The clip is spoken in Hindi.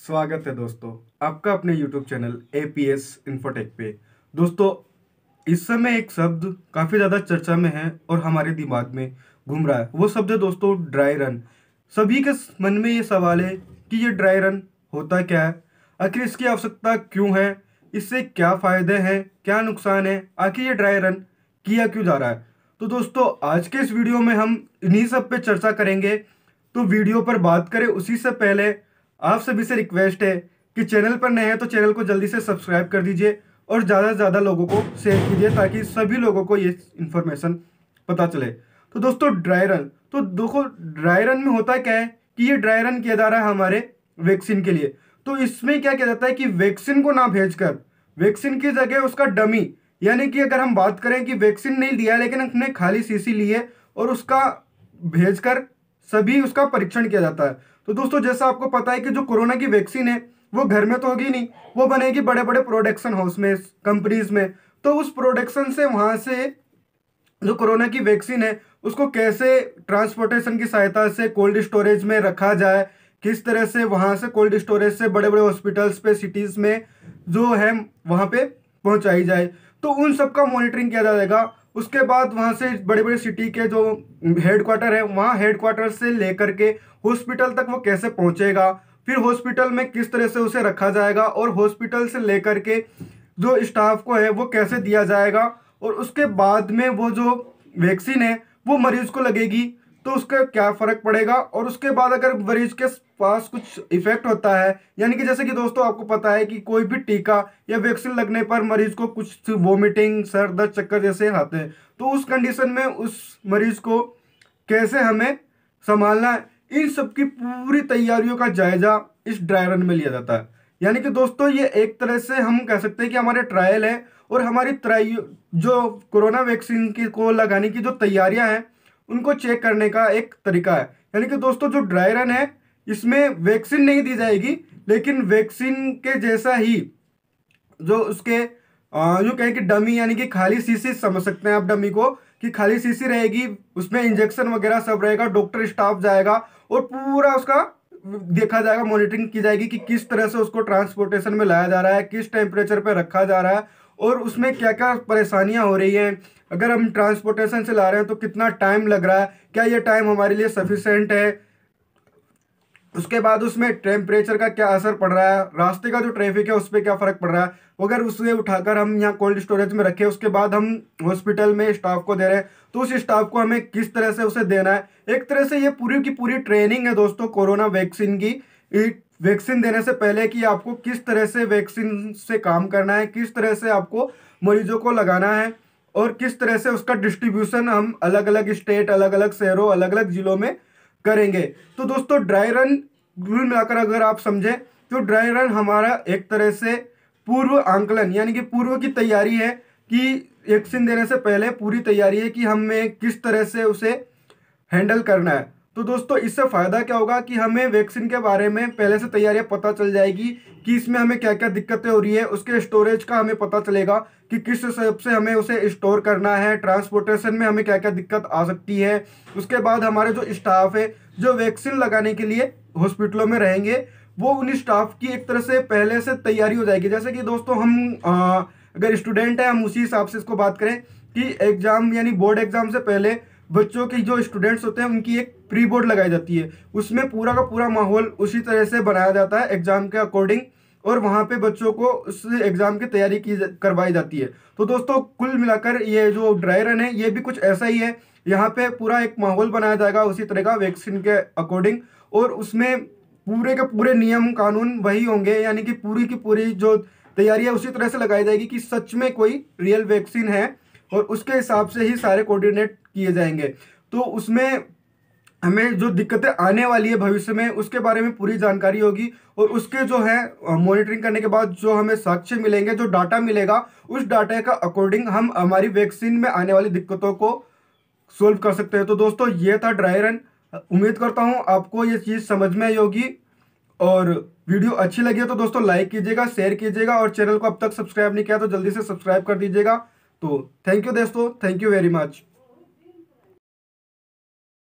स्वागत है दोस्तों आपका अपने YouTube चैनल APS इन्फोटेक पे। दोस्तों, इस समय एक शब्द काफ़ी ज़्यादा चर्चा में है और हमारे दिमाग में घूम रहा है। वो शब्द है दोस्तों ड्राई रन। सभी के मन में ये सवाल है कि ये ड्राई रन होता क्या है, आखिर इसकी आवश्यकता क्यों है, इससे क्या फ़ायदे हैं, क्या नुकसान है, आखिर ये ड्राई रन किया क्यों जा रहा है। तो दोस्तों, आज के इस वीडियो में हम इन्हीं सब पे चर्चा करेंगे। तो वीडियो पर बात करें उससे से पहले आप सभी से रिक्वेस्ट है कि चैनल पर नए हैं तो चैनल को जल्दी से सब्सक्राइब कर दीजिए और ज़्यादा से ज़्यादा लोगों को शेयर कीजिए ताकि सभी लोगों को ये इन्फॉर्मेशन पता चले। तो दोस्तों, ड्राई रन, तो देखो ड्राई रन में होता क्या है कि ये ड्राई रन किया जा रहा है हमारे वैक्सीन के लिए। तो इसमें क्या किया जाता है कि वैक्सीन को ना भेजकर वैक्सीन की जगह उसका डमी, यानी कि अगर हम बात करें कि वैक्सीन नहीं दिया लेकिन हमने खाली शीशी ली है और उसका भेजकर सभी उसका परीक्षण किया जाता है। तो दोस्तों, जैसा आपको पता है कि जो कोरोना की वैक्सीन है वो घर में तो होगी नहीं, वो बनेगी बड़े बड़े प्रोडक्शन हाउस में, कंपनीज में। तो उस प्रोडक्शन से वहां से जो कोरोना की वैक्सीन है उसको कैसे ट्रांसपोर्टेशन की सहायता से कोल्ड स्टोरेज में रखा जाए, किस तरह से वहां से कोल्ड स्टोरेज से बड़े बड़े हॉस्पिटल्स पे, सिटीज में जो है वहां पे पहुंचाई जाए। तो उन सब का मॉनिटरिंग किया जाएगा। उसके बाद वहां से बड़े बड़े सिटी के जो हेडक्वार्टर है, वहां हेडक्वार्टर से लेकर के हॉस्पिटल तक वो कैसे पहुंचेगा, फिर हॉस्पिटल में किस तरह से उसे रखा जाएगा और हॉस्पिटल से लेकर के जो स्टाफ को है वो कैसे दिया जाएगा, और उसके बाद में वो जो वैक्सीन है वो मरीज को लगेगी तो उसका क्या फर्क पड़ेगा, और उसके बाद अगर मरीज के पास कुछ इफेक्ट होता है, यानी कि जैसे कि दोस्तों आपको पता है कि कोई भी टीका या वैक्सीन लगने पर मरीज को कुछ वोमिटिंग, सर दर्द, चक्कर जैसे आते हैं। तो उस कंडीशन में उस मरीज को कैसे हमें संभालना है, इन सब की पूरी तैयारियों का जायजा इस ड्राई रन में लिया जाता है। यानी कि दोस्तों, ये एक तरह से हम कह सकते हैं कि हमारे ट्रायल है और हमारी जो कोरोना वैक्सीन की को लगाने की जो तैयारियां हैं उनको चेक करने का एक तरीका है। यानी कि दोस्तों, जो ड्राई रन है इसमें वैक्सीन नहीं दी जाएगी, लेकिन वैक्सीन के जैसा ही जो उसके यूं कहें कि डमी, यानी कि खाली शीशी समझ सकते हैं आप डमी को, कि खाली शीशी रहेगी, उसमें इंजेक्शन वगैरह सब रहेगा, डॉक्टर स्टाफ जाएगा और पूरा उसका देखा जाएगा, मॉनिटरिंग की जाएगी कि किस तरह से उसको ट्रांसपोर्टेशन में लाया जा रहा है, किस टेम्परेचर पे रखा जा रहा है और उसमें क्या क्या परेशानियां हो रही हैं। अगर हम ट्रांसपोर्टेशन से ला रहे हैं तो कितना टाइम लग रहा है, क्या ये टाइम हमारे लिए सफिशेंट है, उसके बाद उसमें टेम्परेचर का क्या असर पड़ रहा है, रास्ते का जो ट्रैफिक है उस पर क्या फर्क पड़ रहा है। अगर उसे उठाकर हम यहाँ कोल्ड स्टोरेज में रखें, उसके बाद हम हॉस्पिटल में स्टाफ को दे रहे हैं तो उस स्टाफ को हमें किस तरह से उसे देना है। एक तरह से ये पूरी की पूरी ट्रेनिंग है दोस्तों कोरोना वैक्सीन की, वैक्सीन देने से पहले कि आपको किस तरह से वैक्सीन से काम करना है, किस तरह से आपको मरीजों को लगाना है और किस तरह से उसका डिस्ट्रीब्यूशन हम अलग अलग स्टेट, अलग अलग शहरों, अलग अलग जिलों में करेंगे। तो दोस्तों, ड्राई रन कुल मिलाकर अगर आप समझें तो ड्राई रन हमारा एक तरह से पूर्व आंकलन, यानी कि पूर्व की तैयारी है कि वैक्सीन देने से पहले पूरी तैयारी है कि हमें किस तरह से उसे हैंडल करना है। तो दोस्तों, इससे फायदा क्या होगा कि हमें वैक्सीन के बारे में पहले से तैयारियां पता चल जाएगी कि इसमें हमें क्या क्या दिक्कतें हो रही है, उसके स्टोरेज का हमें पता चलेगा कि किस हिसाब से हमें उसे स्टोर करना है, ट्रांसपोर्टेशन में हमें क्या क्या दिक्कत आ सकती है। उसके बाद हमारे जो स्टाफ है जो वैक्सीन लगाने के लिए हॉस्पिटलों में रहेंगे, वो उन स्टाफ की एक तरह से पहले से तैयारी हो जाएगी। जैसे कि दोस्तों हम अगर स्टूडेंट है, हम उसी हिसाब से इसको बात करें कि एग्जाम यानी बोर्ड एग्जाम से पहले बच्चों के जो स्टूडेंट्स होते हैं उनकी एक प्री बोर्ड लगाई जाती है, उसमें पूरा का पूरा माहौल उसी तरह से बनाया जाता है एग्जाम के अकॉर्डिंग, और वहाँ पे बच्चों को उस एग्जाम की तैयारी की करवाई जाती है। तो दोस्तों, कुल मिलाकर ये जो ड्राई रन है ये भी कुछ ऐसा ही है। यहाँ पे पूरा एक माहौल बनाया जाएगा उसी तरह का वैक्सीन के अकॉर्डिंग, और उसमें पूरे के पूरे नियम कानून वही होंगे, यानी कि पूरी की पूरी जो तैयारी है उसी तरह से लगाई जाएगी कि सच में कोई रियल वैक्सीन है, और उसके हिसाब से ही सारे कोऑर्डिनेट किए जाएंगे। तो उसमें हमें जो दिक्कतें आने वाली है भविष्य में उसके बारे में पूरी जानकारी होगी, और उसके जो है मॉनिटरिंग करने के बाद जो हमें साक्ष्य मिलेंगे, जो डाटा मिलेगा, उस डाटा का अकॉर्डिंग हम हमारी वैक्सीन में आने वाली दिक्कतों को सोल्व कर सकते हैं। तो दोस्तों, ये था ड्राई रन। उम्मीद करता हूँ आपको ये चीज़ समझ में आई होगी, और वीडियो अच्छी लगी हो तो दोस्तों लाइक कीजिएगा, शेयर कीजिएगा, और चैनल को अब तक सब्सक्राइब नहीं किया तो जल्दी से सब्सक्राइब कर दीजिएगा। तो थैंक यू दोस्तों, थैंक यू वेरी मच।